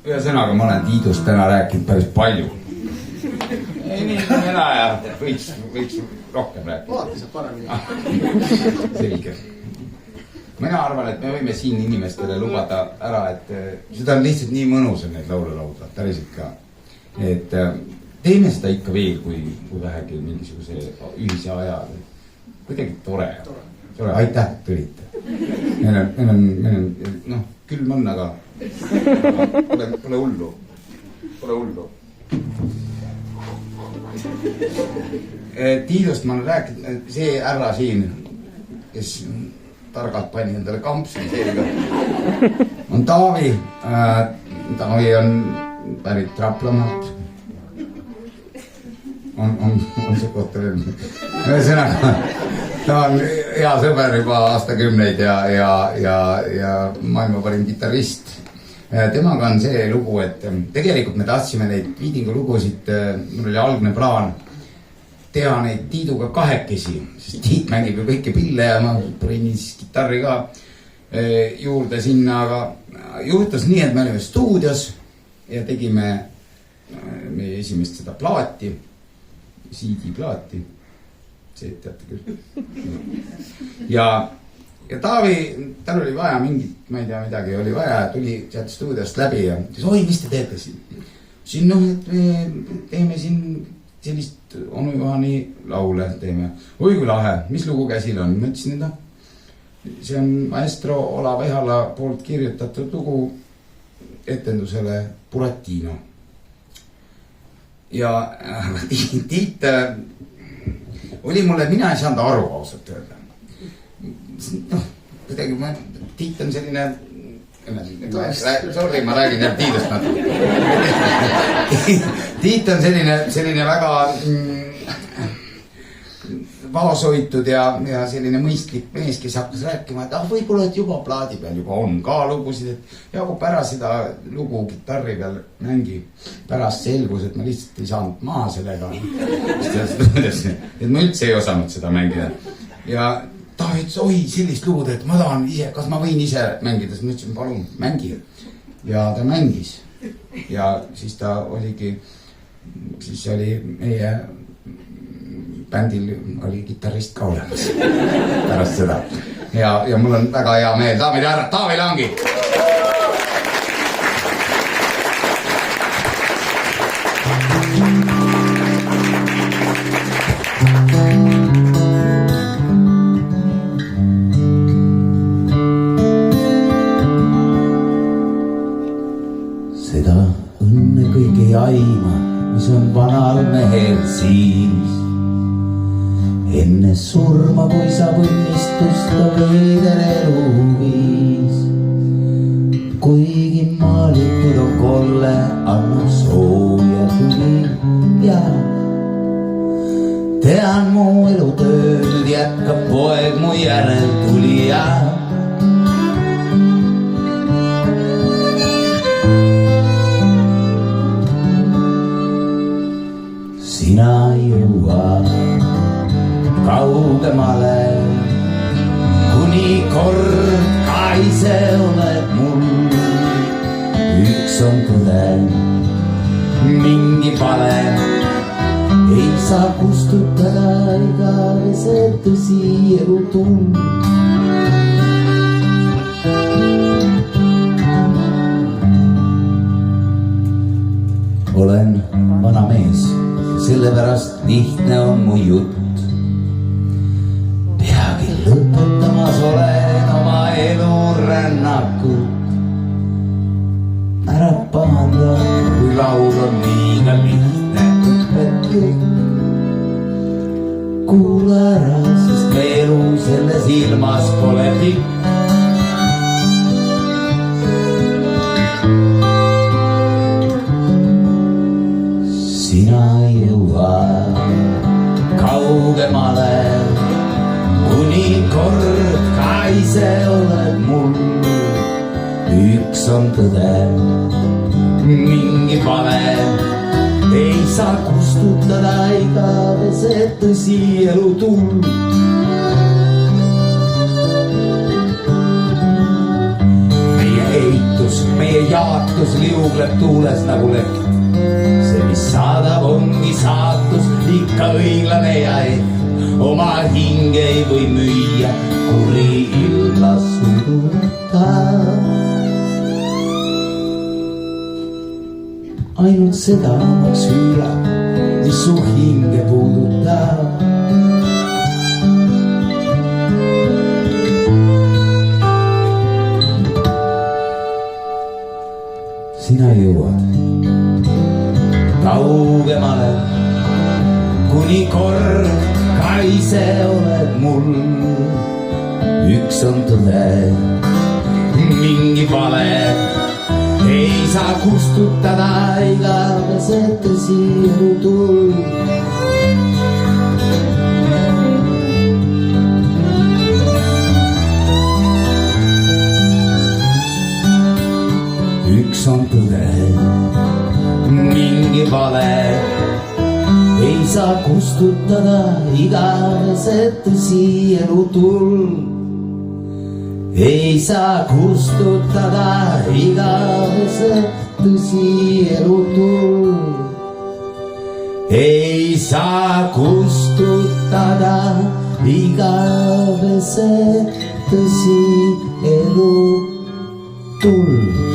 ühesõnaga, ma olen Tiidust täna rääkinud päris palju. Ei nii ja võiks rohkem rääkida. Vaati saab paremini. Selge. Mina arvan, et me võime siin inimestele lubada ära, et seda on lihtsalt nii mõnus, et neid laule laulda, päriselt ka. Et teeme seda ikka veel, kui vähegi mingisuguse ühise aja. Kuidagi tore. Aitäh, et tulite. Meil on, külm on, aga pole hullu. Tiidust ma olen rääkinud, see härra siin, kes targalt pani endale kampsuni selga, on Taavi. Taavi on pärit Raplamaalt. On see kohta veel. Ühesõnaga, ta on hea sõber juba aastakümneid ja maailma parim kitarrist. Temaga on see lugu, et tegelikult me tahtsime neid Tiidiga lugusid, mul oli algne plaan teha neid Tiiduga kahekesi, sest Tiit mängib ju kõike pille ja ma panin siis kitarri ka juurde sinna, aga juhtus nii, et me olime stuudios ja tegime meie esimest seda plaati, CD-plaati, see teate küll. Ja Taavi, tal oli vaja mingit, ma ei tea midagi, oli vaja, tuli sealt stuudiost läbi ja ütles, oi, mis te teete siin? Siin et me teeme siin sellist onu Juhani laule teeme. Oi kui lahe, mis lugu käsil on? Ma ütlesin, et see on maestro Olav Ehala poolt kirjutatud lugu etendusele Buratino. Ja Tiit oli mulle, mina ei saanud aru ausalt öelda. Kuidagi Tiit on selline, sorry, ma räägin jah Tiidust natuke. Tiit on selline väga vaoshoitud ja selline mõistlik mees, kes hakkas rääkima, et võib-olla et juba plaadi peal juba on ka lugusid, et Jaagup ära seda lugu kitarri peal mängi. Pärast selgus, et ma lihtsalt ei saanud maha sellega. Et ma üldse ei osanud seda mängida. Ja ta ütles, oi, sellist luud, et ma tahan ise, kas ma võin ise mängida? Siis ma ütlesin, palun, mängi. Ja ta mängis. Ja siis ta oligi, siis oli meie bändil oli kitarrist ka olemas pärast seda. Ja mul on väga hea meel. Daamid ja härrad, Taavi Langi! Seda õnne kõik ei aima, mis on vanal mehel siis. Enne surma, kui saab õnnistust ta veider eluviis. Kuigi maalitud on kolle, annab sooja tuli ja tean mu elutöö nüüd jätkab poeg mu järel tulija. Sina jõua kaugemale, kuni kord ka ise oled mul. Üks on tõde, mingi vale, ei saa kustutada igavese tõsi elu tund. Olen vana mees, sellepärast lihtne on mu jutt. Peagi lõpetamas olen oma elu rännakut. Ära pahanda, kui laul on liiga lihtne õppetlik. Kuula ära, sest me elu selles ilmas pole pikk. Sina jõua kaugemale, kuni kord ka ise oled mul. Üks on tõde, mingi vale, ei saa kustutada igavese tõsi elu tuld. Meie eitu saatus, meie jaatus liugleb tuules nagu leht. see, mis saadab, ongi saatus, ikka õiglane ja ehk. oma hinge ei või müüa, kuri ilma suruta. ainult seda annaks süüa, mis su hinge puudutab. sina jõuad kaugemale, kuni kord ka ise oled mul. üks on tõde, mingi vale ei saa kustutada igavesed tõsielu. üks on tõde, mingi vale ei saa kustutada igavesed tõsielu tuld. ei saa kustutada igavesed tõsielu tuld. ei saa kustutada igavesed tõsielu tuld.